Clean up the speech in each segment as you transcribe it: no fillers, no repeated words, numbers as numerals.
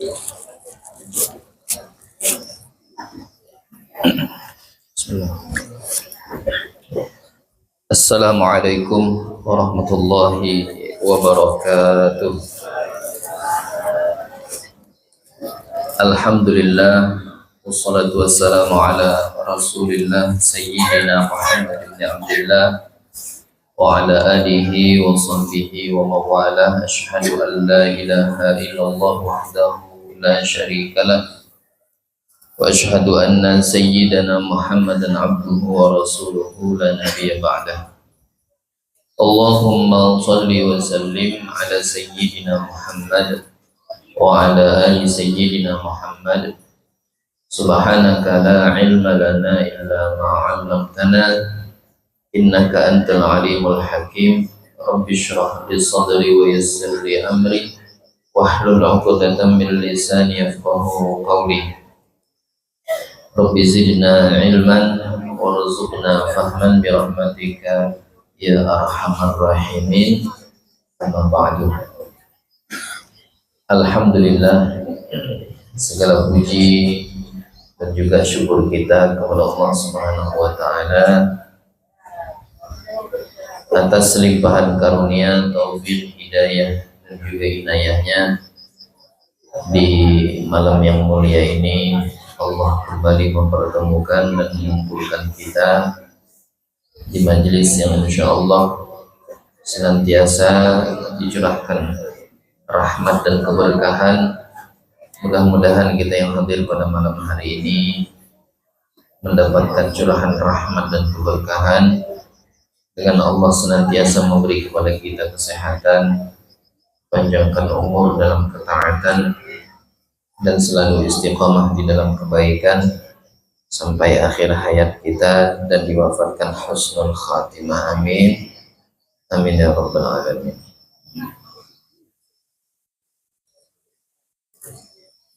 Bismillah. Assalamualaikum warahmatullahi wabarakatuh. Alhamdulillah wassalatu wassalamu ala Rasulillah Sayyidina Muhammad bin Abdullah wa ala alihi wa sahbihi wa mawalah. Asyhadu an la ilaha illallah wahdahu la syarika lah wa asyhadu anna sayyidana Muhammadan abduhu wa rasuluhu la nabiyya ba'dah. Allahumma salli wa sallim ala sayyidina Muhammad wa ala ali sayyidina Muhammad. Subhanaka la ilma lana illa ma 'allamtana innaka antal alimul hakim. Rabbi shrah li sadri wa yassir li amri wahlul 'uqdatam min lisani yafqahu qawli. Rabbi zidna ilman warzuqna fahman birahmatika ya arhamar rahimin. Amma ba'du. Alhamdulillah, segala puji dan juga syukur kita kepada Allah Subhanahu wa taala atas limpahan karunia, taufik, hidayah dan juga inayahnya. Di malam yang mulia ini Allah kembali mempertemukan dan mengumpulkan kita di majelis yang insya Allah senantiasa dicurahkan rahmat dan keberkahan. Mudah-mudahan kita yang hadir pada malam hari ini mendapatkan curahan rahmat dan keberkahan dengan Allah senantiasa memberi kepada kita kesehatan, panjangkan umur dalam ketaatan, dan selalu istiqamah di dalam kebaikan sampai akhir hayat kita dan diwafatkan husnul khatimah. Amin amin ya rabbal alamin.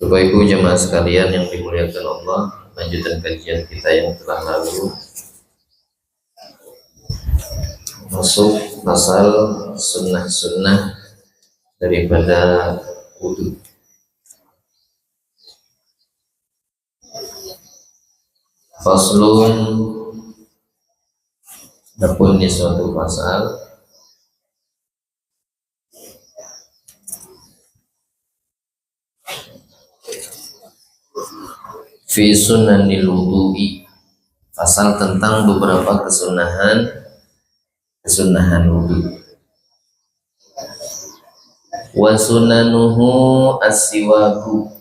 Bapak Ibu jemaah sekalian yang dimuliakan Allah, lanjutan kajian kita yang telah lalu masuk pasal sunnah-sunnah daripada wudu. Faslun, adapun di suatu pasal fi sunanil wudu'i, pasal tentang beberapa kesunahan wudu. Wa sunanuhu as-siwaku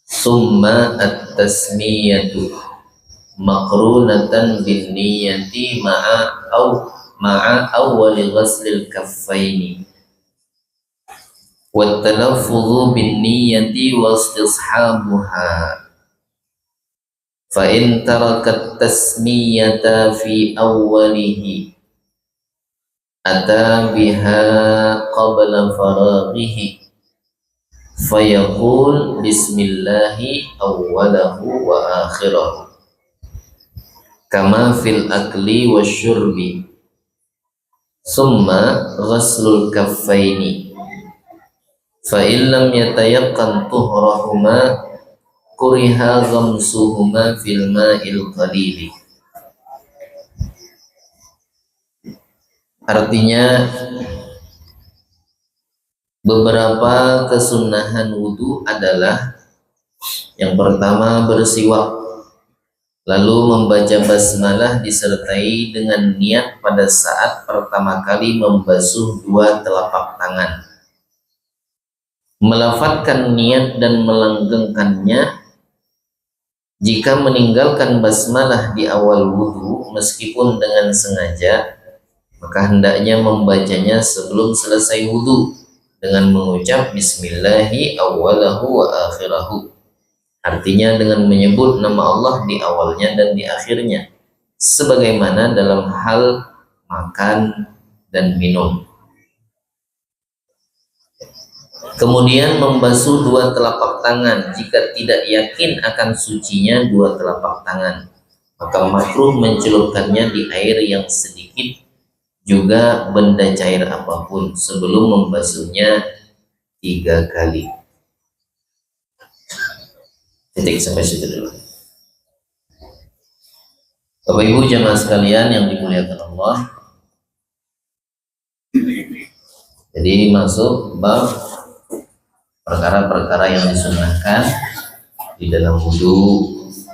summa at-tasmiyatu maqrunatan bin niyati ma'a awwali ghaslil kaffaini wa talaffuzu bin niyati wa istishabuha. Fa in tarakat tasmiyata fi awwalihi ata biha qabla faraghihi fayaqul bismillahi awwalahu wa akhirahu kama fil akli wasyurbi. Summa ghaslul kaffaini fa illam yatayaqqan tuhrahuma kuriha ghamsuhuma fil ma'il qalili. Artinya, beberapa kesunahan wudu adalah yang pertama bersiwak, lalu membaca basmalah disertai dengan niat pada saat pertama kali membasuh dua telapak tangan, melafadzkan niat dan melanggengkannya. Jika meninggalkan basmalah di awal wudu meskipun dengan sengaja, maka hendaknya membacanya sebelum selesai wudu dengan mengucap bismillahi awwalahu wa akhirahu, artinya dengan menyebut nama Allah di awalnya dan di akhirnya, sebagaimana dalam hal makan dan minum. Kemudian membasuh dua telapak tangan. Jika tidak yakin akan sucinya dua telapak tangan, maka makruh mencelupkannya di air yang sedikit, juga benda cair apapun sebelum membasuhnya 3 kali. Titik sampai situ dulu. Bapak Ibu jamaah sekalian yang dimuliakan Allah. Jadi masuk bab perkara-perkara yang disunnahkan di dalam wudu.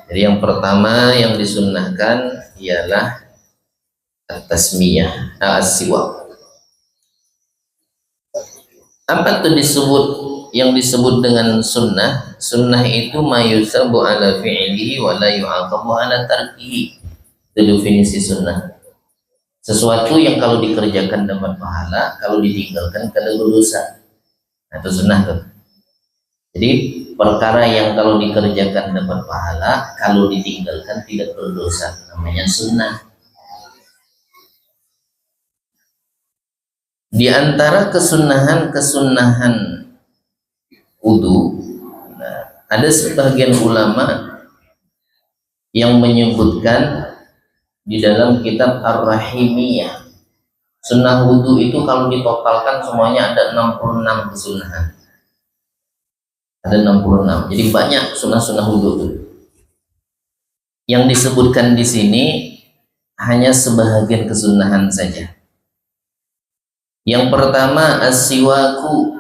Jadi yang pertama yang disunnahkan ialah at-tasmiyah, as-siwak. Apa itu yang disebut dengan sunnah? Sunnah itu mayusabu ala fi'lihi wa la yu'aqabu ala tarkihi. Itu definisi sunnah. Sesuatu yang kalau dikerjakan dapat pahala, kalau ditinggalkan kada berdosa. Nah, itu sunnah tuh. Jadi perkara yang kalau dikerjakan dapat pahala, kalau ditinggalkan tidak berdosa, namanya sunnah. Di antara kesunahan wudu, ada sebagian ulama yang menyebutkan di dalam kitab Ar-Rahimiyah, sunnah wudu itu kalau ditotalkan semuanya ada 66 kesunahan. Ada 66. Jadi banyak sunnah wudu itu. Yang disebutkan di sini hanya sebahagian kesunahan saja. Yang pertama as-siwaku,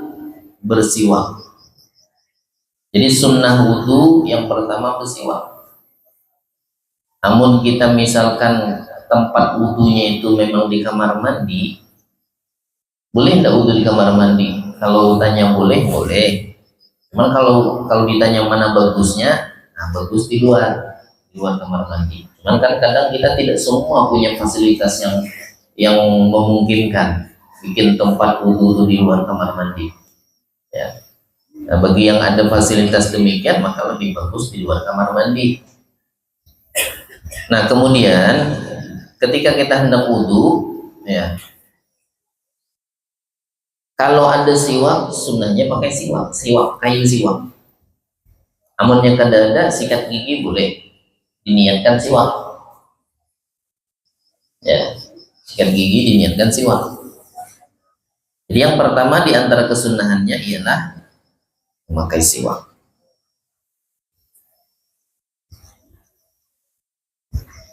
bersiwak. Jadi sunnah wudu yang pertama bersiwak. Namun kita misalkan tempat wudunya itu memang di kamar mandi, boleh tidak wudu di kamar mandi? Kalau tanya boleh, boleh. Cuman kalau ditanya mana bagusnya, nah bagus di luar kamar mandi. Cuman kan kadang kita tidak semua punya fasilitas yang memungkinkan bikin tempat wudu di luar kamar mandi. Ya. Nah, bagi yang ada fasilitas demikian maka lebih bagus di luar kamar mandi. Nah, kemudian ketika kita hendak wudu, ya, kalau ada siwak, sunnahnya pakai siwak, kayu siwak. Namun yang kada ada, sikat gigi boleh, diniatkan siwak. Ya, sikat gigi diniatkan siwak. Jadi yang pertama di antara kesunahannya ialah memakai siwak.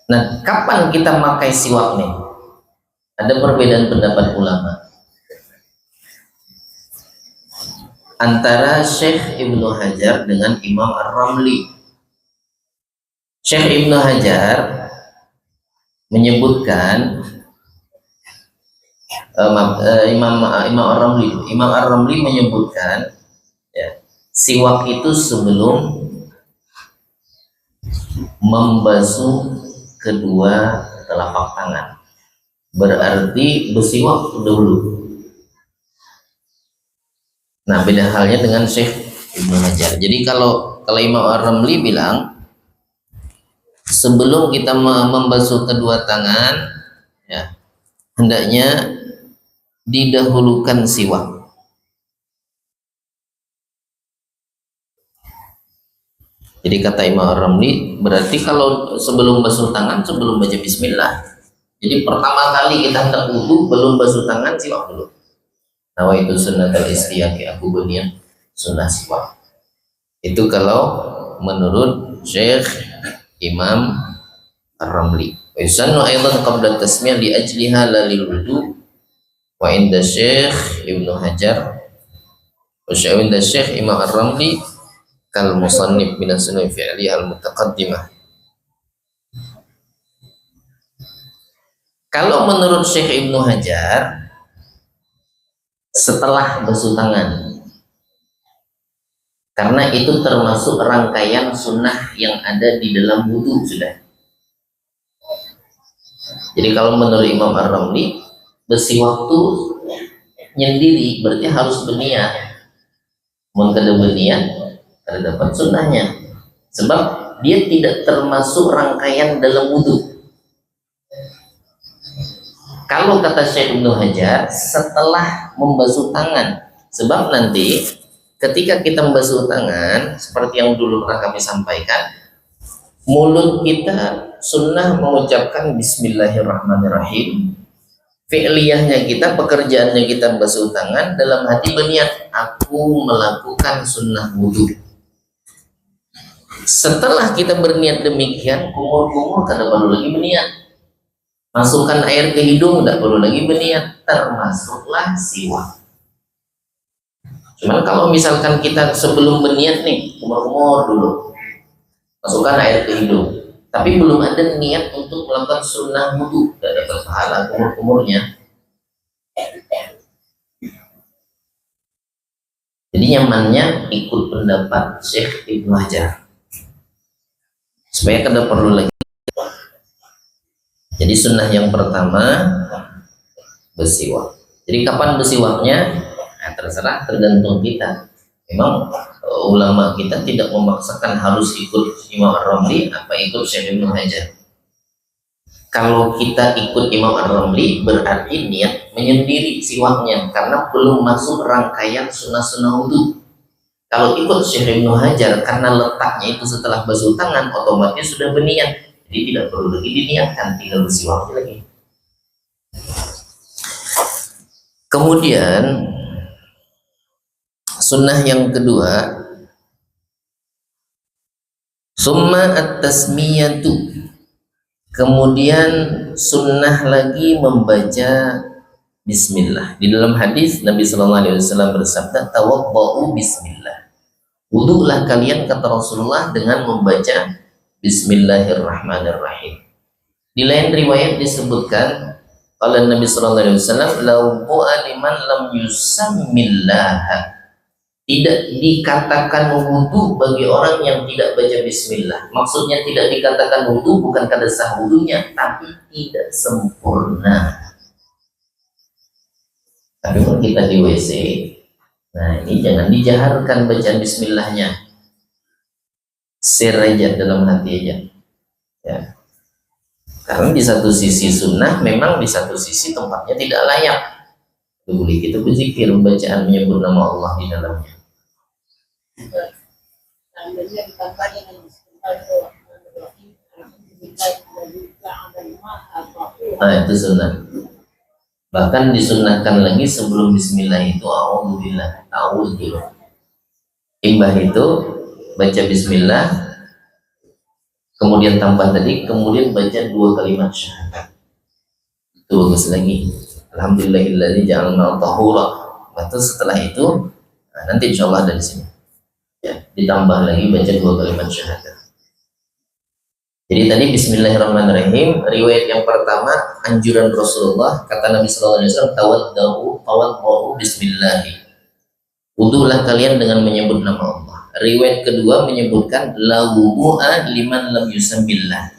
Nah, kapan kita memakai siwak nih? Ada perbedaan pendapat ulama antara Syekh Ibnu Hajar dengan Imam Ar-Ramli. Syekh Ibnu Hajar menyebutkan Imam Ar-Ramli menyebutkan, ya, siwak itu sebelum membasuh kedua telapak tangan, berarti bersiwak dahulu. Nah, beda halnya dengan Syekh Ibnu Hajar. Jadi kalau Imam Ar-Ramli bilang sebelum kita membasuh kedua tangan, ya, hendaknya didahulukan siwak. Jadi kata Imam Ar-Ramli, berarti kalau sebelum basuh tangan, sebelum baca bismillah. Jadi pertama kali kita hendak wudu, belum basuh tangan, siwak dulu. Nawaitu sunnatal istiyaqi, aku berniat sunnah siwak. Itu kalau menurut Syekh Imam Ar-Ramli. Wa yusannu aidan qabla tasmiyah li ajliha la lil wudu. Wa inda Syekh Ibnu Hajar wa inda Syekh Imam Ar-Ramli kal musannif min as-sunnah fi'li al-mutaqaddimah. Kalau menurut Syekh Ibnu Hajar setelah basuh tangan, karena itu termasuk rangkaian sunnah yang ada di dalam wudu sudah. Jadi kalau menurut Imam Ar-Ramli, bersiwak waktu nyendiri berarti harus berniat. Mengkada berniat terdapat sunnahnya, sebab dia tidak termasuk rangkaian dalam wudu. Kalau kata Syekh Ibnu Hajar setelah membasuh tangan, sebab nanti ketika kita membasuh tangan seperti yang dulu pernah kami sampaikan, mulut kita sunnah mengucapkan Bismillahirrahmanirrahim. Fi'liyahnya kita, pekerjaannya kita membasuh tangan, dalam hati berniat aku melakukan sunnah wudu. Setelah kita berniat demikian, kumur-kumur tidak perlu lagi berniat. Masukkan air ke hidung tidak perlu lagi berniat, termasuklah siwak. Cuman kalau misalkan kita sebelum berniat nih, kumur-kumur dulu, masukkan air ke hidung, tapi belum ada niat untuk melakukan sunnah wudu, tidak dapat pahala kumur-kumurnya. Jadi nyamannya ikut pendapat Syekh Ibnu Hajar, supaya kada perlu lagi. Jadi sunnah yang pertama bersiwak. Jadi kapan bersiwaknya? Nah, terserah, tergantung kita. Memang ulama kita tidak memaksakan harus ikut Imam Ar-Ramli apa ikut Syekh Ibnu Hajar. Kalau kita ikut Imam Ar-Ramli berarti niat menyendiri siwaknya karena belum masuk rangkaian sunnah-sunnah wudu. Kalau ikut Syekh Ibnu Hajar karena letaknya itu setelah basuh tangan, otomatis sudah berniat, jadi tidak perlu lagi diniatkan, tinggal bersiwaknya lagi. Kemudian sunnah yang kedua, summa at-tasmiyatu. Kemudian sunnah lagi membaca bismillah. Di dalam hadis Nabi Shallallahu Alaihi Wasallam bersabda, tawaddau bismillah. Wudulah kalian, kata Rasulullah, dengan membaca bismillahirrahmanirrahim. Di lain riwayat disebutkan oleh Nabi Shallallahu Alaihi Wasallam, lau liman lam yusammillah. Tidak dikatakan wudu bagi orang yang tidak baca bismillah. Maksudnya tidak dikatakan wudu bukan karena sah wudunya, tapi tidak sempurna. Tapi kalau kita di WC, nah ini jangan dijaharkan bacaan bismillahnya, share aja dalam hati aja ya. Karena di satu sisi sunnah, memang di satu sisi tempatnya tidak layak. Boleh kita berzikir, bacaan menyebut nama Allah di dalamnya. Nah itu sunnah. Bahkan disunahkan lagi sebelum bismillah itu a'udzubillah, a'udzubillah. Imbah itu baca bismillah, kemudian tambah tadi, kemudian baca 2 kalimat syahadat. Itu bagus lagi. Alhamdulillahilladzi ja'alna tahura. Lalu setelah itu, nah, nanti insyaallah dari sini ya, ditambah lagi baca 2 kalimat syahadat. Jadi tadi bismillahirrahmanirrahim, riwayat yang pertama anjuran Rasulullah, kata Nabi sallallahu alaihi wasallam, tawaddau bismillah. Wudulah kalian dengan menyebut nama Allah. Riwayat kedua menyebutkan la wudu'a liman lam yusambillah.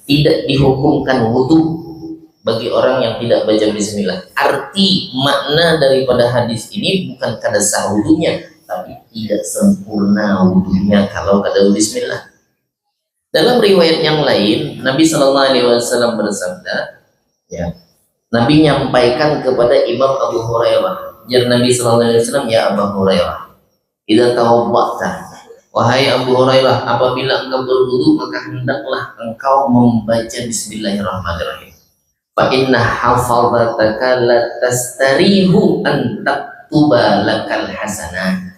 Tidak dihukumkan wudu bagi orang yang tidak baca bismillah. Arti makna daripada hadis ini bukan kada sah wudunya, tapi tidak sempurna wudunya kalau kada bismillah. Dalam riwayat yang lain, Nabi Shallallahu Alaihi Wasallam bersabda, ya, Nabi menyampaikan kepada Imam Abu Hurairah, jar Nabi Shallallahu Alaihi Wasallam, ya Abu Hurairah, idza tawadda'ta, wahai Abu Hurairah, apabila engkau berwudu maka hendaklah engkau membaca Bismillahirrahmanirrahim. Fa inna hafazataka la tastarihu an taktuba lakal hasanah.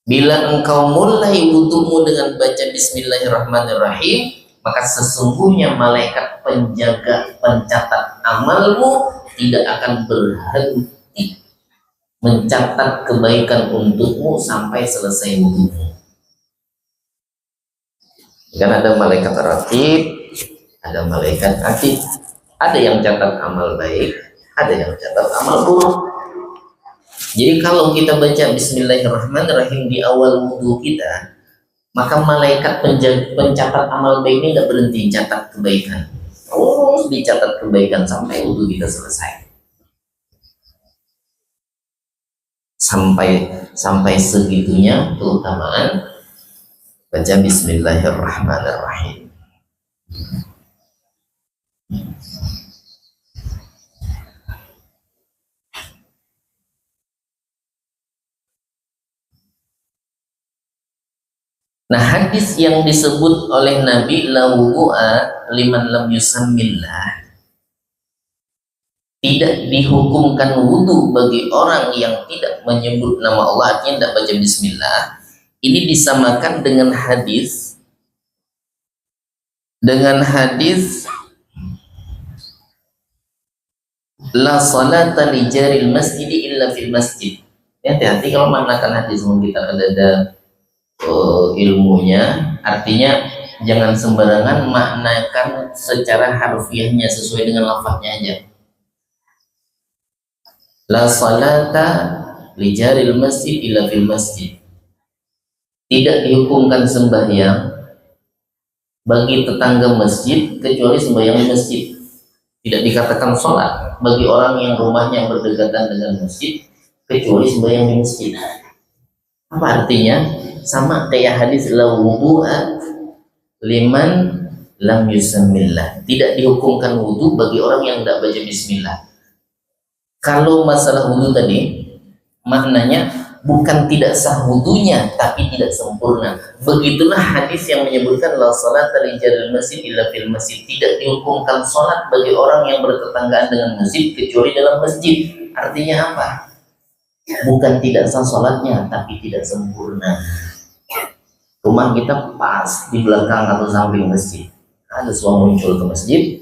Bila engkau mulai wudumu dengan baca Bismillahirrahmanirrahim, maka sesungguhnya malaikat penjaga pencatat amalmu tidak akan berhenti mencatat kebaikan untukmu sampai selesai wudumu. Kan ada malaikat ratib, ada malaikat atid, ada yang catat amal baik, ada yang catat amal buruk. Jadi kalau kita baca Bismillahirrahmanirrahim di awal wudhu kita, maka malaikat pencatat amal baik ini tidak berhenti catat kebaikan. Terus dicatat kebaikan sampai wudhu kita selesai. Sampai segitunya keutamaan baca Bismillahirrahmanirrahim. Nah, hadis yang disebut oleh Nabi la wudu'a liman lam yusammillah, tidak dihukumkan wudu bagi orang yang tidak menyebut nama Allah, artinya tidak baca bismillah. ini disamakan dengan hadis la salata li jaril masjid illa fil masjid. Hati-hati kalau menggunakan hadis, kita ada ilmunya, artinya jangan sembarangan maknakan secara harfiahnya, sesuai dengan lafaznya aja. La salata li jaril masjid illa fil masjid. Tidak dihukumkan sembahyang bagi tetangga masjid kecuali sembahyang di masjid. Tidak dikatakan sholat bagi orang yang rumahnya berdekatan dengan masjid kecuali sembahyang di masjid. Apa artinya? Sama kayak hadis la wudu'a liman lam yusammillah. Tidak dihukumkan wudu bagi orang yang tidak baca bismillah. Kalau masalah wudu tadi, maknanya bukan tidak sah wudunya, tapi tidak sempurna. Begitulah hadis yang menyebutkan la salata li jaril masjid illa fil masjid. Tidak dihukumkan sholat bagi orang yang bertetanggaan dengan masjid kecuali dalam masjid. Artinya apa? Bukan tidak sah sholatnya, tapi tidak sempurna. Rumah kita pas di belakang atau samping masjid, ada suami muncul ke masjid,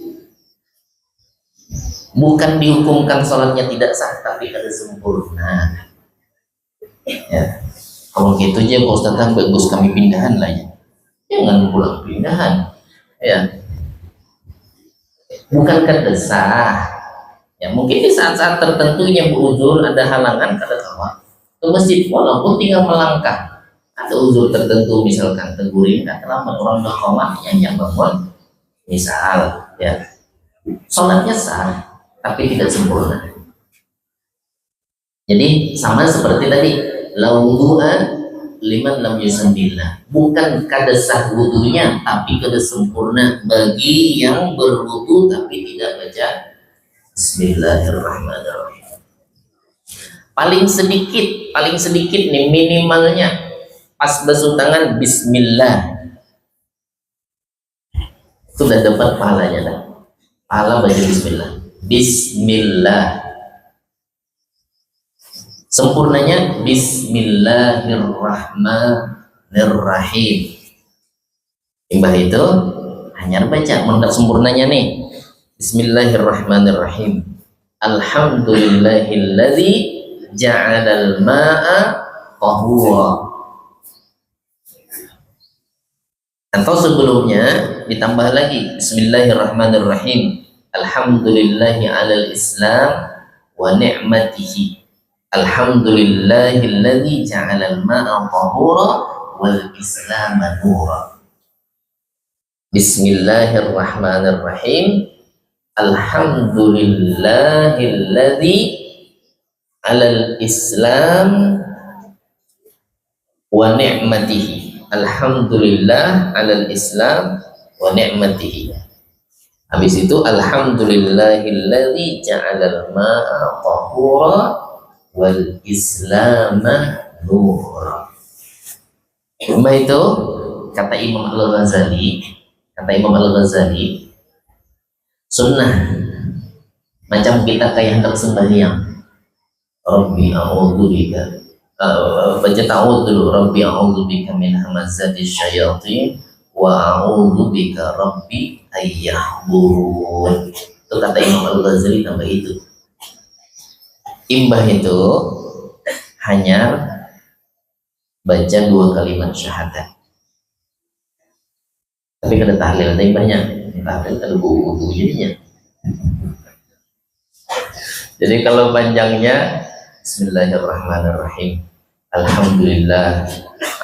bukan dihukumkan sholatnya tidak sah, tapi ada sempurna. Ya. Kalau gitu aja Pak Ustadz, bagus kami pindahan lah ya. Jangan pulang pindahan. Ya. Bukan kedesah. Ya, mungkin di saat-saat tertentu yang beruzur, ada halangan kada kawa ke masjid, walaupun tinggal melangkah. Ada uzur tertentu, misalkan tegurin kan terlambat, orang berkomat yang bangun, misal ya, sholatnya sah, tapi tidak sempurna. Jadi sama seperti tadi, la wudu'a liman lam yusammillah. Bukan kada sah wudunya, tapi kada sempurna bagi yang berwudu tapi tidak baca Bismillahirrahmanirrahim. Paling sedikit nih minimalnya pas basuh tangan Bismillah, sudah dapat pahalanya dah. Pahala baca Bismillah. Bismillah. Sempurnanya Bismillahirrahmanirrahim. Imbah itu hanya baca, mendak sempurnanya nih. Bismillahirrahmanirrahim. Alhamdulillahilladzi ja'alal ma'a tahura. Atau sebelumnya ditambah lagi Bismillahirrahmanirrahim. Alhamdulillahi alal Islam wa ni'matihi. Alhamdulillahilladzi ja'alal ma'a tahura wal Islama nura. Bismillahirrahmanirrahim. Alhamdulillahilladzi alal Islam wa ni'matihi. Alhamdulillah alal Islam wa ni'matihi. Habis itu alhamdulillahilladzi ja'alal ma'a tahura wal Islama nura. Cuma itu kata Imam Al-Ghazali, sunnah macam kita kayak hendak sembahyang. Rabbi a'udzubika, baca ta'awudz dulu. Rabbi a'udzubika min hamazati syayatin wa a'udzubika rabbi ayyahburun. Itu kata Imam Al-Ghazali, tambah itu. Imbah itu hanya baca 2 kalimat syahadat. Tapi kada tahlil, ada imbahnya. Tahlil kada buku jadinya. Jadi kalau panjangnya Bismillahirrahmanirrahim. Alhamdulillah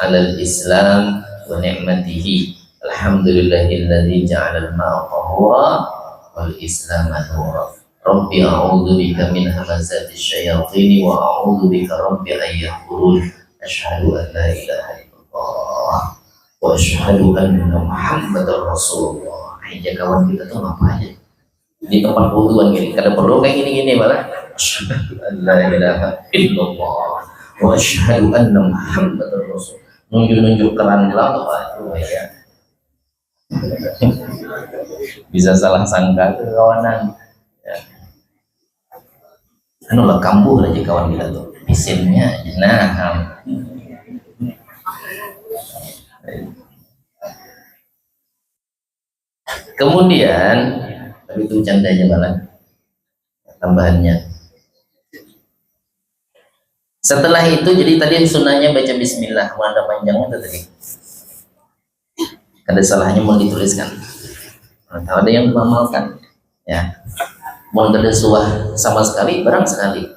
alal Islam wa ni'matihi. Alhamdulillahilladzi ja'alal ma'a tahura wal Islama nura. Rabbi a'udzubika min hamazati syayatin wa a'udzubika rabbi ayyahburun. Asyhadu an la ilaha illallah wa asyhadu anna Muhammadar Rasulullah. Aja kawan kita tuh ngapain di tempat wuduan gini, kada perlu kayak gini-gini malah. Asyhadu an la ilaha illallah wa asyhadu anna Muhammadar Rasul. Nunjuk-nunjuk keran lah apa itu ya. Bisa salah sangka ke kawanan. Ya. Anu lah kambuh aja kawan kita tuh. Isimnya nah. Kemudian, tapi itu candanya malah tambahannya. Setelah itu jadi tadi sunnahnya baca bismillah, mau ada panjangnya tadi. Ada salahnya mau dituliskan. Atau ada yang mengamalkan, ya. Mau ada suah sama sekali, barang sekali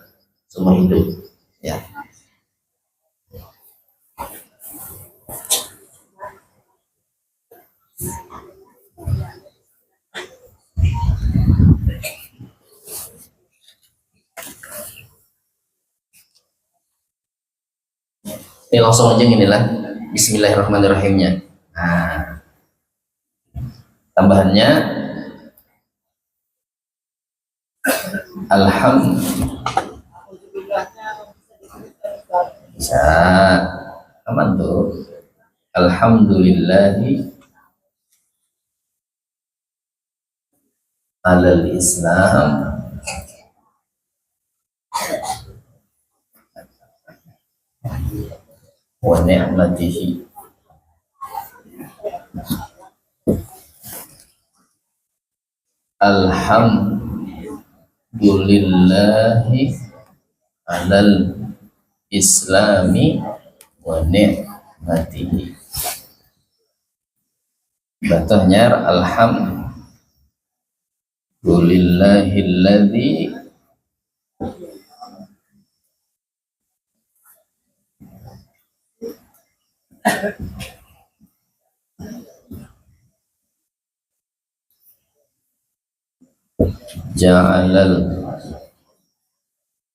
seumur hidup, ya. Ini langsung aja inilah Bismillahirrahmanirrahimnya. Nah, tambahannya bisa aman tuh. Alhamdulillahi alal Islam wa ni'matihi. Alhamdulillahi alal Islami wa ni'matihi. Batuhnya alhamdulillahilladzi ja'alal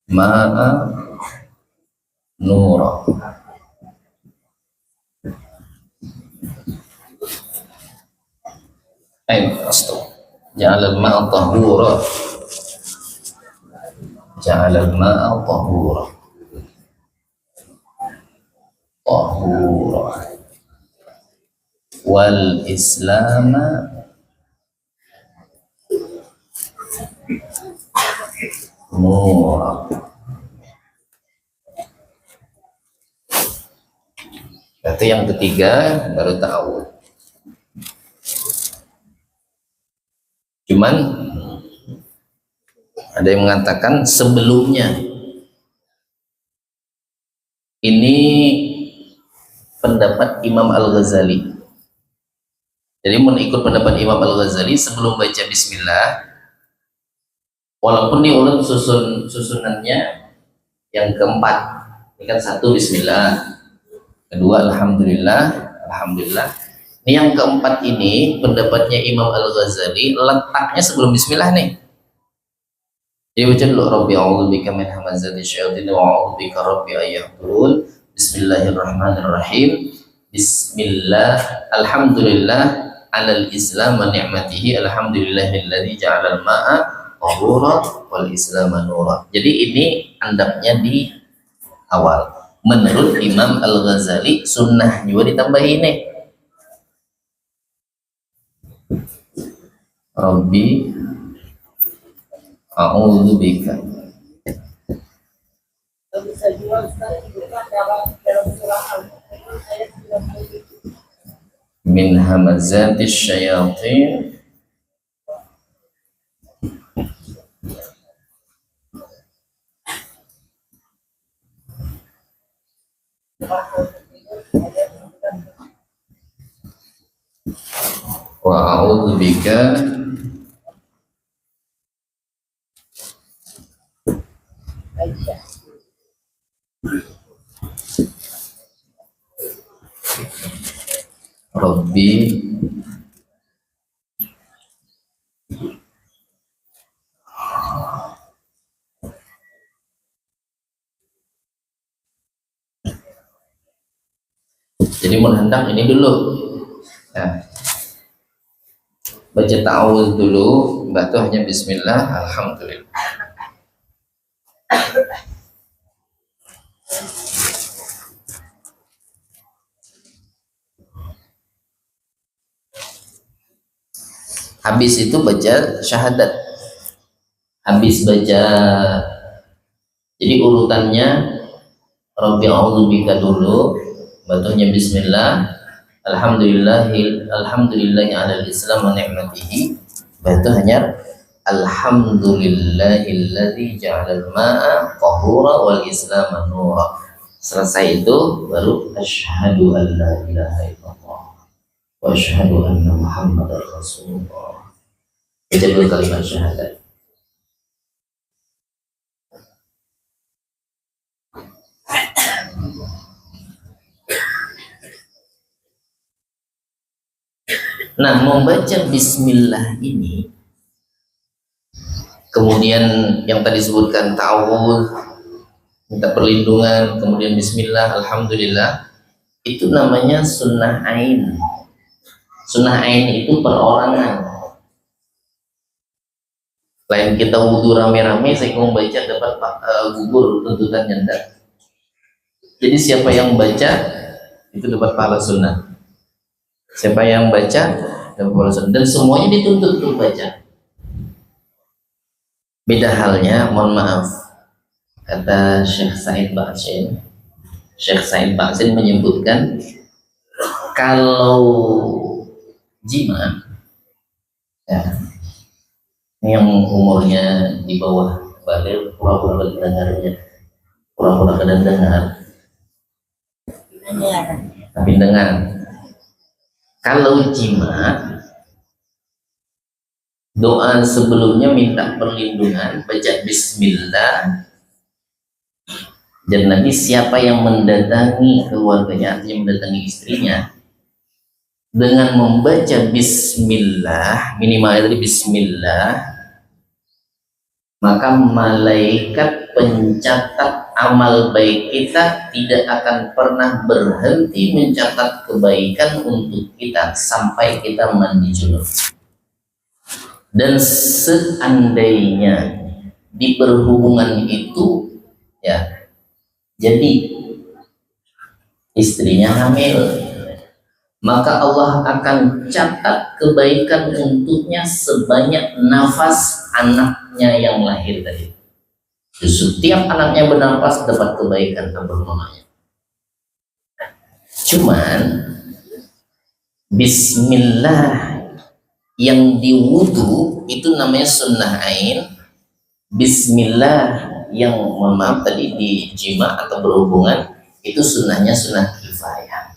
ma'a nura. Ja'alal ma'a tahura. Ja'alal ma'a tahura. Tahura. Wal islama nura. Itu yang ketiga baru ta'awud. Cuman ada yang mengatakan sebelumnya ini pendapat Imam Al-Ghazali. Jadi mengikut pendapat Imam Al-Ghazali sebelum baca bismillah, walaupun di ulun susunannya yang keempat, ini kan satu bismillah, kedua alhamdulillah, alhamdulillah. Ini yang keempat ini pendapatnya Imam Al-Ghazali letaknya sebelum bismillah nih. Jadi baca dulu Rabbi a'udzubika min hamazati syayatin wa a'udzubika rabbi ayyahdurun. Bismillahirrahmanirrahim. Bismillah, alhamdulillah alal islam wa ni'matihi, alhamdulillahilladzi ja'alal ma'a tahura wal islama nura. Jadi ini andapnya di awal. Menurut Imam Al-Ghazali sunnah juga ditambahin nih. Rabbi a'udzubika min hamazati syayatin wa a'udzubika Rabbi jadi menghendang ini dulu ya. Baca ta'awudz dulu, batu hanya bismillah, alhamdulillah. Habis itu baca syahadat. Habis baca, jadi urutannya Rabbi a'udzubika dulu, batunya bismillah, alhamdulillahi ala islam wa ni'matihi, batu hanya alhamdulillahilladzi ja'alal ma'a tahura wal islam nura. Selesai itu baru asyhadu an la ilaha illallah wa asyhadu anna muhammadar rasulullah. Itu dulu kalimat syahadat. Nah, membaca bismillah ini, kemudian yang tadi sebutkan ta'awudz, minta perlindungan, kemudian bismillah, alhamdulillah, itu namanya sunnah ain. Sunnah ain itu perorangan. Lain kita wudhu rame-rame, saya mau baca dapat gugur tuntutan nyanda. Jadi siapa yang baca itu dapat pahala sunnah. Siapa yang baca dapat pahala sunnah. Dan semuanya dituntut untuk baca. Beda halnya, mohon maaf, kata Syekh Said Ba'asyir. Syekh Said Ba'asyir menyebutkan kalau jima, ya, yang umurnya di bawah balik, pura-pura mendengarnya, pura-pura kadang dengar, tapi dengar. Kalau jima, doa sebelumnya minta perlindungan, baca bismillah, dan nanti siapa yang mendatangi keluarganya, artinya mendatangi istrinya, dengan membaca bismillah, minimal dari bismillah, maka malaikat pencatat amal baik kita tidak akan pernah berhenti mencatat kebaikan untuk kita sampai kita mandi junub. Dan seandainya di perhubungan itu, ya, jadi istrinya hamil, maka Allah akan catat kebaikan untuknya sebanyak nafas anaknya yang lahir tadi. Setiap anaknya bernafas dapat kebaikan tambah mamanya. Cuman bismillah yang diwudu itu namanya sunnah ain. Bismillah yang mohon maaf tadi di jima atau berhubungan itu sunnahnya sunnah kifayah.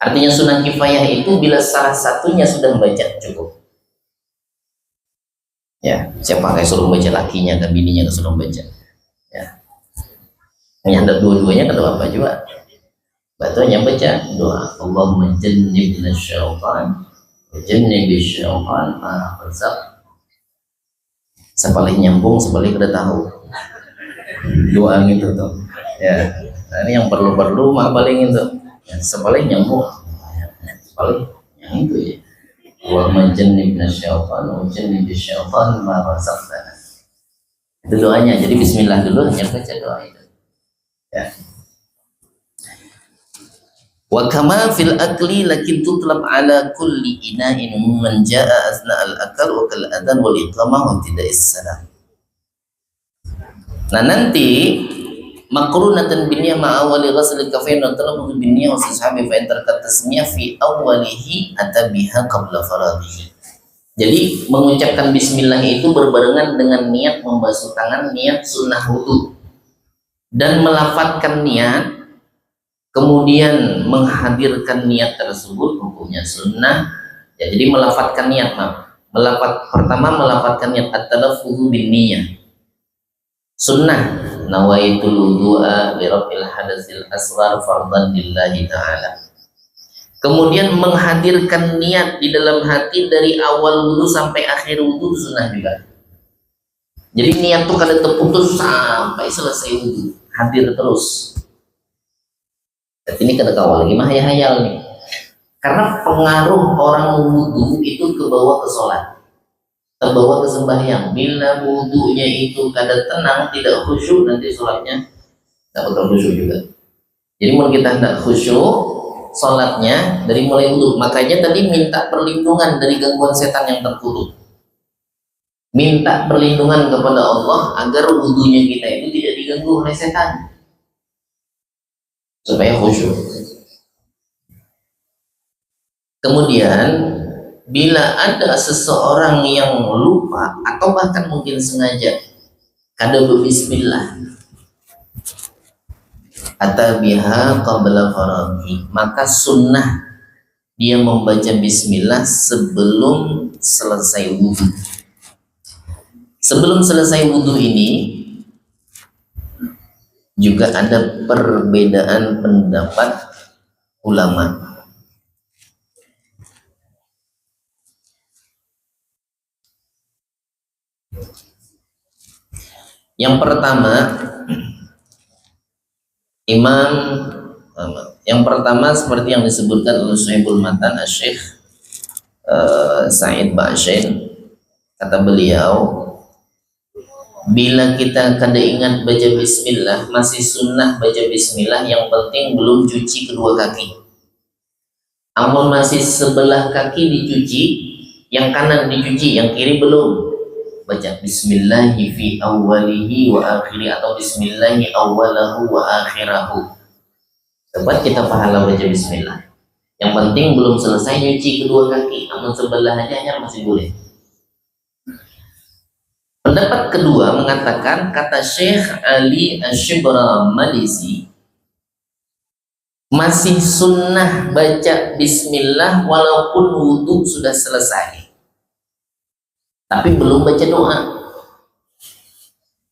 Artinya sunnah kifayah itu bila salah satunya sudah membaca cukup. Ya, siapa kayak suruh baca lakinya kan bininya kan suruh baca. Ya. Yang dua-duanya kan apa juga. Batunya baca doa Allahumma jannibna syaitan wa jannibish syaitan ma razaq. Sebalik nyambung, sebalik udah tahu. Doa gitu tuh. Ya. Nah, ini yang perlu mah paling itu. Ya, sebalik nyambung, sebalik yang itu ya. Allahumma jannibna syaitan wa jannibish syaitan ma razaqtana. Itu doanya. Jadi bismillah dulu, hanya baca doa itu. Ya. Wa kama fil akli lakin tutlab ala kulli ina'in man jaa asna al akal wa kal adan wal iqamah wa tida'is salam. Nah, nanti makrunatan binniyah ma'a awali ghasl al-kafain wa talabu binniyah wa sahabi fa in taraka tasmiyah fi awwalihi atabiha qabla faradhihi. Jadi mengucapkan bismillah itu berbarengan dengan niat membasuh tangan, niat sunnah wudu, dan melafadzkan niat, kemudian menghadirkan niat tersebut hukumnya sunnah. Ya, jadi melafadzkan niat, pertama melafadzkan niat at-talaffuzu binniyah sunnah, nawaitul wudu'a li raf'il hadatsil asghar fardhan lillahi ta'ala. Kemudian menghadirkan niat di dalam hati dari awal wudu sampai akhir wudu sunnah juga. Jadi niat tuh kada terputus sampai selesai wudu, hadir terus. Dan ini kada kawal lagi mah hayal nih. Karena pengaruh orang wudu itu ke bawah ke sholat, terbawa ke sembahyang. Bila wudunya itu kada tenang, tidak khusyuk, nanti sholatnya tidak bakal khusyuk juga. Jadi mau kita tidak khusyuk sholatnya dari mulai wudu. Makanya tadi minta perlindungan dari gangguan setan yang terkutuk. Minta perlindungan kepada Allah agar wudunya kita itu tidak diganggu oleh setan, supaya khusyuk. Kemudian bila ada seseorang yang lupa atau bahkan mungkin sengaja kada berbismillah atau biha qabla faraghi, maka sunnah dia membaca bismillah sebelum selesai wudhu. Sebelum selesai wudhu ini juga ada perbedaan pendapat ulama. Yang pertama, yang pertama seperti yang disebutkan oleh Sahibul Matan Asy-Syaikh Sa'id Ba'syain, kata beliau, bila kita kada ingat baca bismillah, masih sunnah baca bismillah, yang penting belum cuci kedua kaki. Amun masih sebelah kaki dicuci, yang kanan dicuci, yang kiri belum, baca bismillahi fi awwalihi wa akhiri atau bismillahi awwalahu wa akhirahu, dapat kita pahala baca bismillah. Yang penting belum selesai nyuci kedua kaki, amun sebelah aja masih boleh. Pendapat kedua mengatakan, kata Syekh Ali Asy-Syibra-Malisi, masih sunnah baca bismillah walaupun wudhu sudah selesai, tapi belum baca doa.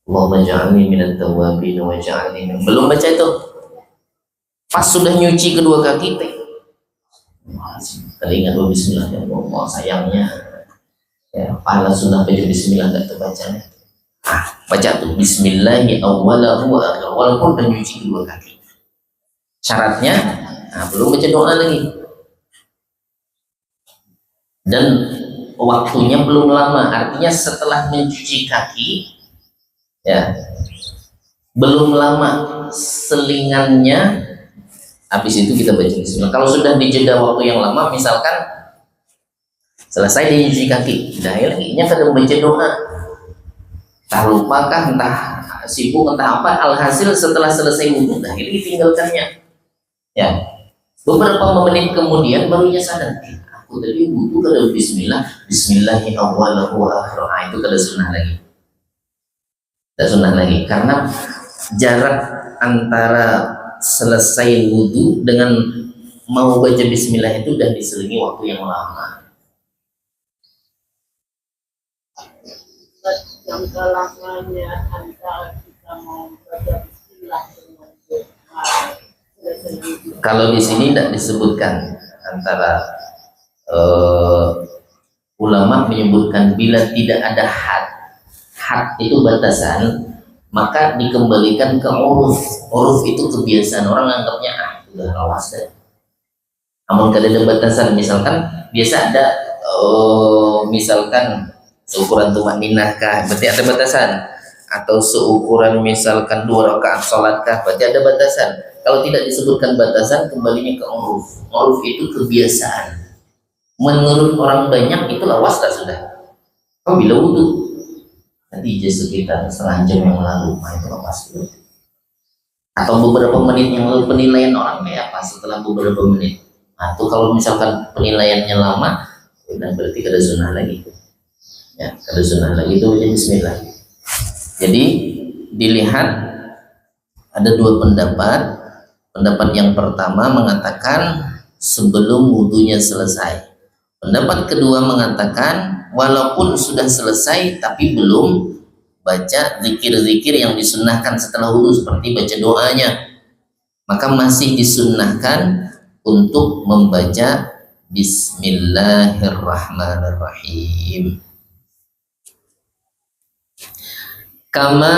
Allahumma ja'alni minat tawwabin wa ja'alni, belum baca itu. Pas sudah nyuci kedua kaki, kalau ingat bismillah, ya Allah sayangnya ya, pahala sunnah baca bismillah gak terbaca. Baca tuh bismillahi awwalahu wa akhirahu, walaupun udah nyuci kedua kaki. Syaratnya belum baca doa lagi, dan waktunya belum lama, artinya setelah mencuci kaki ya, belum lama selingannya, habis itu kita baca bismillah. Kalau sudah dijeda waktu yang lama, misalkan selesai dicuci kaki, dah lagi nya kada membaca doa, entah lupa kah, entah sibuk, entah apa, alhasil setelah selesai wudhu dah ini tinggalkannya ya. Beberapa menit kemudian barunya sadar, aku tadi wudhu kada bismillah, bismillahi awwalahu wa akhirahu, itu kada sunnah lagi, kada sunnah lagi, karena jarak antara selesai wudhu dengan mau baca bismillah itu udah diselingi waktu yang lama. Jangka lamanya antara kita mau baca bismillah dengan kalau di sini tidak disebutkan, antara ulama menyebutkan bila tidak ada had itu batasan, maka dikembalikan ke uruf. Uruf itu kebiasaan, orang anggapnya udah lawas deh. Namun kada ada batasan, misalkan biasa ada misalkan seukuran tumaninah kah, berarti ada batasan, atau seukuran misalkan 2 rakaat sholat kah, berarti ada batasan. Kalau tidak disebutkan batasan, kembalinya ke uruf. Uruf itu kebiasaan. Menurut orang banyak itu lawas tak sudah. Bila wudhu nanti sekitar setengah jam yang lalu, itu lawas dulu. Atau beberapa menit yang lalu, penilaian orang kayak apa setelah beberapa menit. Itu kalau misalkan penilaiannya lama, berarti kada sunnah lagi. Ya, kada sunnah lagi itu baca bismillah. Jadi dilihat ada 2 pendapat. Pendapat yang pertama mengatakan sebelum wudhunya selesai. Pendapat kedua mengatakan walaupun sudah selesai tapi belum baca zikir-zikir yang disunnahkan setelah wudhu seperti baca doanya, maka masih disunnahkan untuk membaca Bismillahirrahmanirrahim. Kama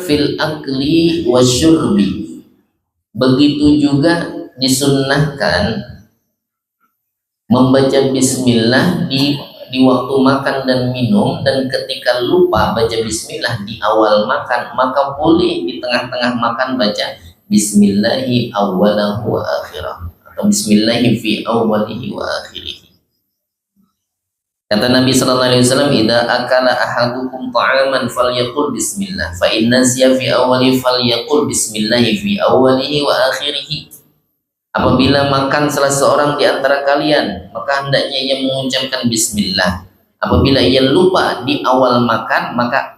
fil akli wasyurbi, begitu juga disunnahkan membaca bismillah di waktu makan dan minum, dan ketika lupa baca bismillah di awal makan, maka boleh di tengah-tengah makan baca bismillahi awwalahu wa akhirahu atau bismillahi fi awwalihi wa akhirihi. Kata Nabi sallallahu alaihi wasallam, "Idza akala ahadukum ta'aman falyaqul bismillah, fa inna siya fi awwali falyaqul bismillah fi awwalihi wa akhirih." Apabila makan salah seorang di antara kalian, maka hendaknya ia mengucapkan bismillah. Apabila ia lupa di awal makan, maka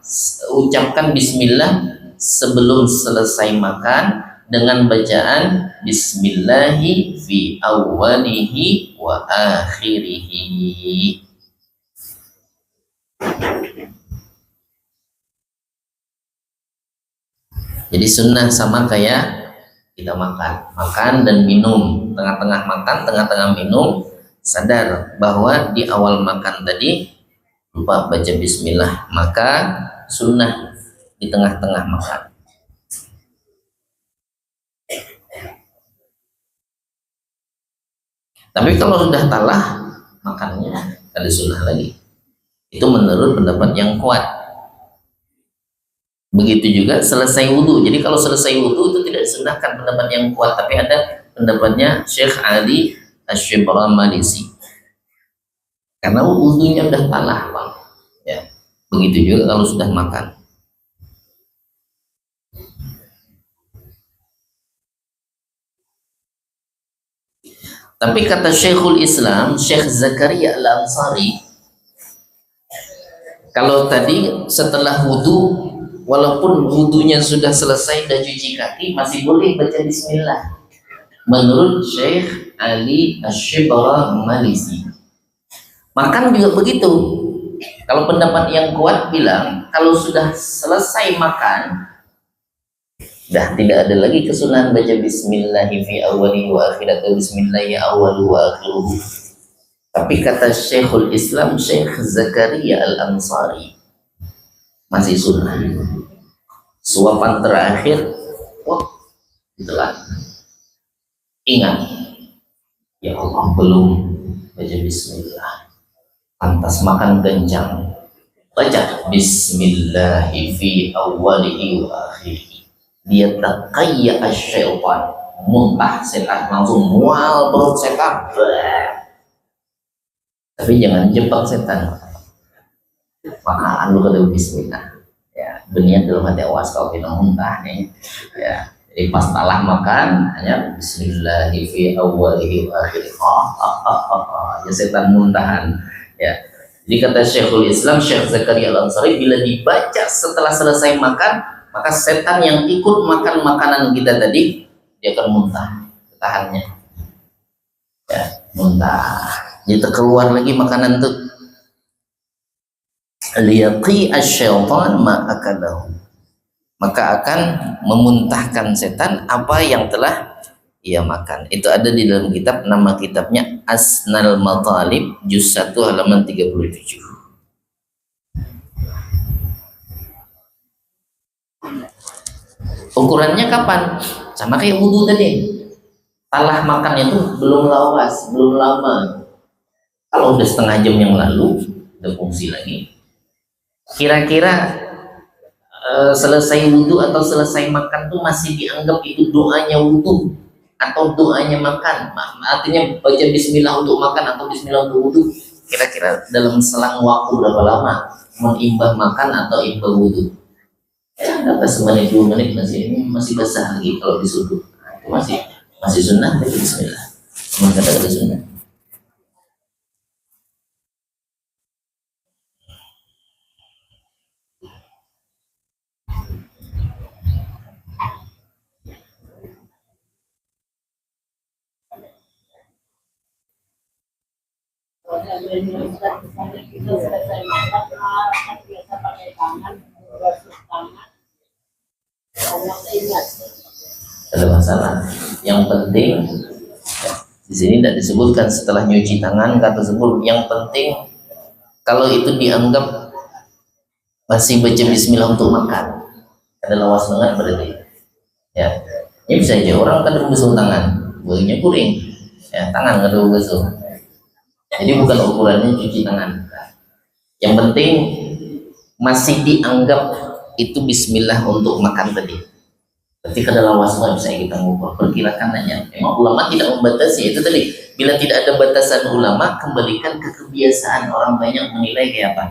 ucapkan bismillah sebelum selesai makan dengan bacaan bismillahi fi awwalihi wa akhirihi. Jadi sunnah sama kayak kita makan dan minum, tengah-tengah makan, tengah-tengah minum, sadar bahwa di awal makan tadi lupa baca bismillah, maka sunnah di tengah-tengah makan. Tapi kalau sudah talah makannya, ada sunnah lagi. Itu menurut pendapat yang kuat. Begitu juga selesai wudhu. Jadi kalau selesai wudhu itu tidak disunahkan, pendapat yang kuat. Tapi ada pendapatnya Syekh Ali Asy-Syibramalisi. Karena wudhunya udah talah, Bang. Ya. Begitu juga kalau sudah makan. Tapi kata Syekhul Islam, Syekh Zakaria Al-Ansari, kalau tadi setelah wudhu, walaupun wudhunya sudah selesai dan cuci kaki, masih boleh baca bismillah menurut Syekh Ali Asy-Syibramalisi. Makan juga begitu. Kalau pendapat yang kuat bilang kalau sudah selesai makan, dah tidak ada lagi kesunahan baca bismillahi fi awwalihi wa akhirihi atau bismillahi awwaluhu wa akhiruhu. Tapi kata Syekhul Islam Syekh Zakaria Al-Ansari masih sunnah. Suapan terakhir, wah, itulah. Ingat, ya Allah belum baca bismillah. Pantas makan kencang. Baca bismillahi fi awwalihi wa akhirihi. Dia taqayya asyaitan, muntah setan, langsung mual perut setan. Tapi jangan jebak setan. Makan lu kata bismillah. Ya, berniat dalam hati, awas kalau kita muntah nih. Ya, jadi pas talah makan hanya bismillahi fi awwalihi wa akhirihi. Ya setan muntahan. Ya. Jadi kata Syekhul Islam Syekh Zakaria Al-Ansari, bila dibaca setelah selesai makan, maka setan yang ikut makan makanan kita tadi dia akan muntah, tahannya. Ya, muntah. Jadi keluar lagi makanan itu. Liyaqi asyaitan ma akadahu, maka akan memuntahkan setan apa yang telah ia makan. Itu ada di dalam kitab, nama kitabnya Asnal Matalib, juz 1 halaman 37. Ukurannya kapan? Sama kayak wudhu tadi. Talah makan itu belum lawas, belum lama. Kalau udah setengah jam yang lalu, udah fungsi lagi. Kira-kira selesai wudhu atau selesai makan tuh masih dianggap itu doanya wudhu atau doanya makan, artinya baca bismillah untuk makan atau bismillah untuk wudhu, kira-kira dalam selang waktu berapa lama mengimbah makan atau imbah wudhu? Ya, dapat semenit 2 menit masih basah lagi kalau disuduh. Nah, itu masih sunnah baca bismillah, cuma kata-kata sunnah. Misalnya kita selesai makan, kan biasa pakai tangan, basuh tangan. Allah ingat. Ada masalah. Yang penting ya, di sini tidak disebutkan setelah nyuci tangan, kata sebut. Yang penting kalau itu dianggap masih baca bismillah untuk makan, ada lawas banget berarti. Ya, ini bisa aja orang kan basuh tangan, baunya kuring, ya tangan nggak basuh. Jadi bukan ukurannya cuci tangan. Yang penting masih dianggap itu bismillah untuk makan tadi. Ketika ada lawas nggak bisa kita ngukur, perkirakan aja. Memang ulama tidak membatasi itu tadi. Bila tidak ada batasan ulama, kembalikan ke kebiasaan orang banyak menilai kayak apa.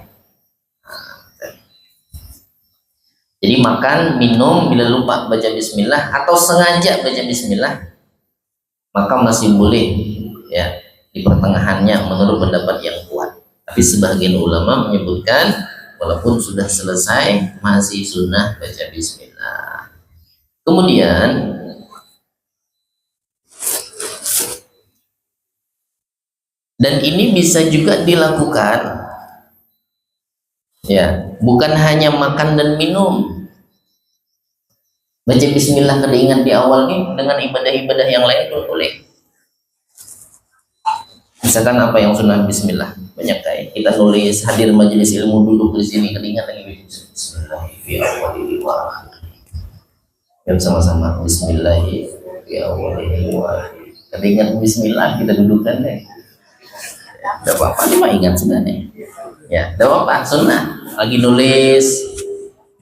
Jadi makan, minum, bila lupa baca bismillah atau sengaja baca bismillah, maka masih boleh ya di pertengahannya menurut pendapat yang kuat. Tapi sebagian ulama menyebutkan walaupun sudah selesai masih sunnah baca bismillah. Kemudian dan ini bisa juga dilakukan ya, bukan hanya makan dan minum. Baca bismillah kada ingat di awal nih dengan ibadah-ibadah yang lain boleh. Misalkan apa yang sunnah bismillah banyak kayak kita nulis hadir majelis ilmu duduk di sini kada ingat lagi bismillahirrahmanirrahim. Sama-sama bismillahirrahmanirrahim. Kada ingat bismillah kita dudukkan deh. Tidak apa-apa, cuma ingat sebenarnya. Ya, tidak apa-apa, sunnah. Lagi nulis,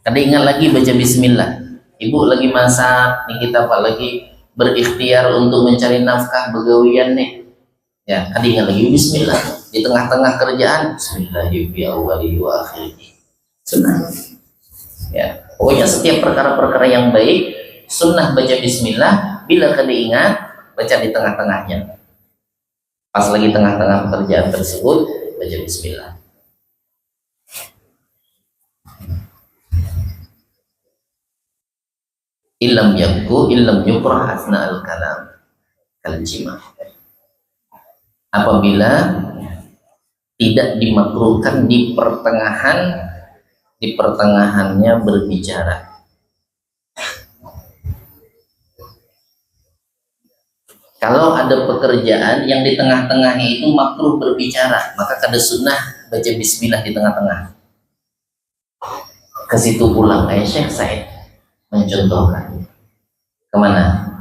kada ingat lagi baca bismillah. Ibu lagi masak, nih kita Pak lagi berikhtiar untuk mencari nafkah begawian nih. Ya, kada ingat lagi bismillah. Di tengah-tengah kerjaan, bismillahirrahmanirrahim. Sunnah. Ya, pokoknya setiap perkara-perkara yang baik, sunnah baca bismillah. Bila kada ingat, baca di tengah-tengahnya. Pas lagi tengah-tengah pekerjaan tersebut, baca bismillah. Illam yakku illam yukrah asna al-kalam kal-jima. Apabila tidak dimakruhkan di pertengahannya berbicara. Kalau ada pekerjaan yang di tengah-tengahnya itu makruh berbicara, maka kada sunnah baca bismillah di tengah-tengah. Ke situ pulang kayak Syekh Said mencontohkan. Kemana?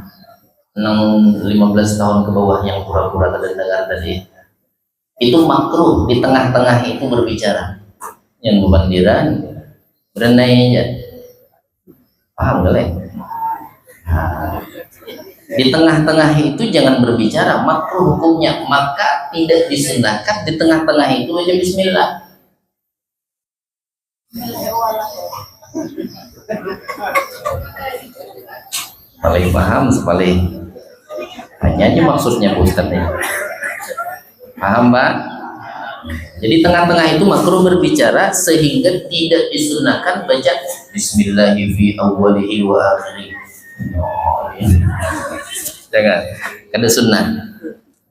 15 tahun ke bawah yang pura-pura kada dengar tadi. Itu makruh di tengah-tengah itu berbicara. Yang bebandiran berenai aja. Paham gak? Di tengah-tengah itu jangan berbicara, makruh hukumnya, maka tidak disunahkan di tengah-tengah itu baca bismillah. Paling paham sekali. Hanya aja maksudnya Ustaz ya. Paham Pak? Jadi tengah-tengah itu makruh berbicara sehingga tidak disunahkan baca bismillahi fi awwalihi wa akhirih. Jangan, kada sunnah.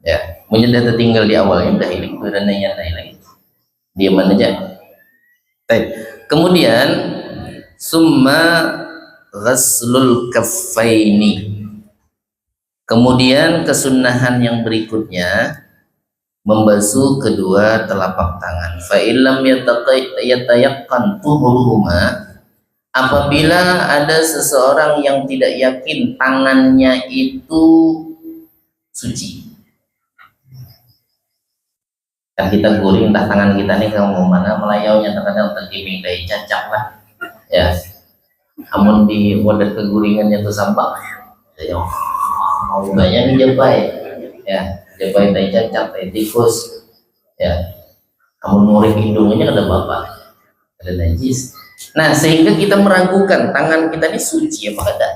Ya, mungkin tertinggal di awalnya udah hilang, berananya lagi. Diaman aja. Baik. Kemudian summa ghaslul kaffaini. Kemudian kesunahan yang berikutnya membasuh kedua telapak tangan. Fa illam yatayaqqan tuhuruhuma. Apabila ada seseorang yang tidak yakin tangannya itu suci. Kan kita guring entah tangan kita nih kalau mau mana melayaunya terkadang tergiming dari cacak lah. Ya. Amun di wadah keguringannya itu sampah. Ya. Mau banyak jabai. Ya, jabai dari cacak, dari tikus. Ya. Amun murid hidungnya ada bapak. Ada najis. Nah, sehingga kita meragukan tangan kita ini suci apa tidak.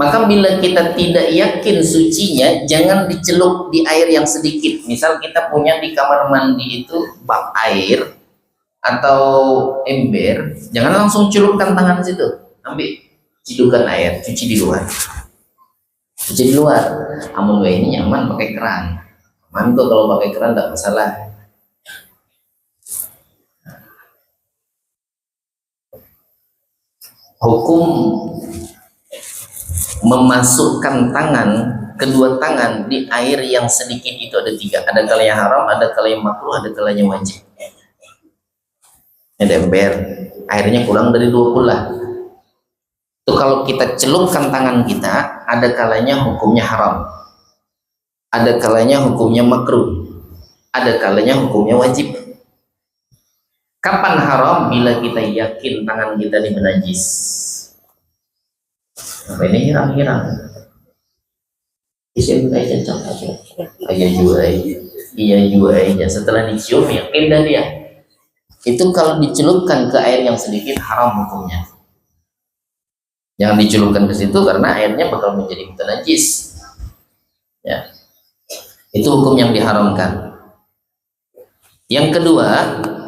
Maka bila kita tidak yakin sucinya, jangan dicelup di air yang sedikit. Misal kita punya di kamar mandi itu bak air atau ember, jangan langsung celupkan tangan situ. Ambil cidukan air, cuci di luar. Cuci di luar. Amun ini nyaman pakai keran. Aman kok kalau pakai keran tidak masalah. Hukum memasukkan tangan, kedua tangan di air yang sedikit itu ada tiga. Ada kalanya haram, ada kalanya makruh, ada kalanya wajib. Ada ember, airnya kurang dari 2 kula. Itu kalau kita celupkan tangan kita, ada kalanya hukumnya haram, ada kalanya hukumnya makruh, ada kalanya hukumnya wajib. Kapan haram? Bila kita yakin tangan kita ini najis. Apa ini hirang-hirang? Isian kayak cocok aja. Iya juga aja. Setelah dicium yakin dah dia. Itu kalau dicelupkan ke air yang sedikit haram hukumnya. Jangan dicelupkan ke situ karena airnya bakal menjadi najis. Ya, itu hukum yang diharamkan. Yang kedua,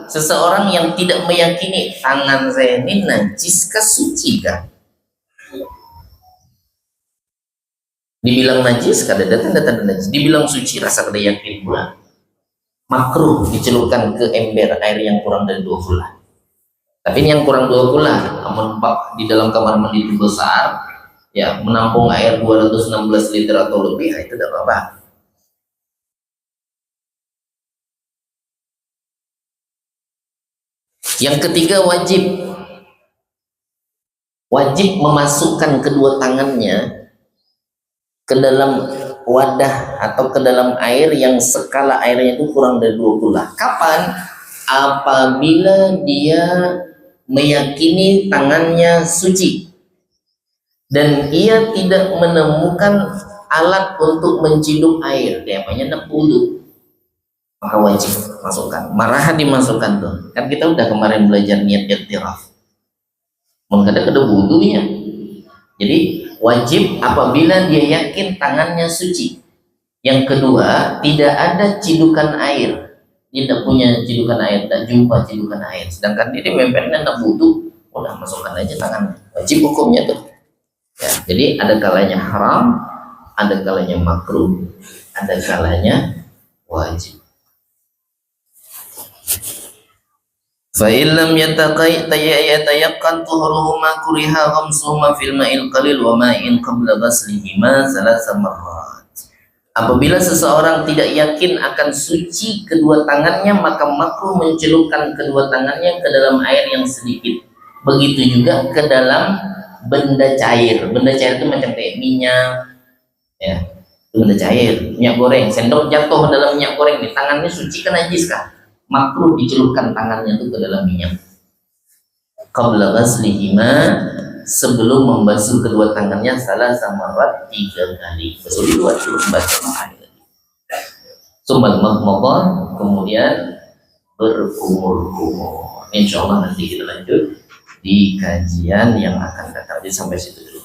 seseorang yang tidak meyakini tangan saya ini najis kah suci kah? Dibilang najis kada ada tanda-tanda najis, dibilang suci rasa kada yakin pula. Makruh dicelupkan ke ember air yang kurang dari 2 kula. Tapi ini yang kurang 2 kula, namun di dalam kamar mandi itu besar, ya menampung air 216 liter atau lebih, itu tidak apa-apa. Yang ketiga, wajib memasukkan kedua tangannya ke dalam wadah atau ke dalam air yang skala airnya itu kurang dari 2 kula. Kapan? Apabila dia meyakini tangannya suci dan ia tidak menemukan alat untuk menciduk air, namanya nak wudu, maka wajib masukkan. Marahan dimasukkan tuh. Kan kita udah kemarin belajar niat iktiraf. Mengkada kada wudu ya. Jadi wajib apabila dia yakin tangannya suci. Yang kedua, tidak ada cidukan air. Dia tidak punya cidukan air, tidak jumpa cidukan air. Sedangkan dia mempelnya nak wudu, udah masukkan aja tangannya. Wajib hukumnya tuh. Ya, jadi ada kalanya haram, ada kalanya makruh, ada kalanya wajib. Fa illam yatayaqqan tuhruhuma kuriha ghamsuhuma fil ma'il qalil wa ma'in qabla ghaslihima thalatha marrat. Apabila seseorang tidak yakin akan suci kedua tangannya, maka makruh mencelupkan kedua tangannya ke dalam air yang sedikit. Begitu juga ke dalam benda cair. Benda cair itu macam kayak minyak, ya, itu benda cair, minyak goreng. Sendok jatuh ke dalam minyak goreng, di tangannya suci kan najis kah? Makruh dicelupkan tangannya itu ke dalam minyak. Qabla ghaslihima, sebelum membasuh kedua tangannya thalatha marrat 3 kali. Basuh 2 cukup basuh air. Summal madmadah, kemudian berkumur-kumur. Insyaallah nanti kita lanjut di kajian yang akan datang. Jadi sampai situ dulu.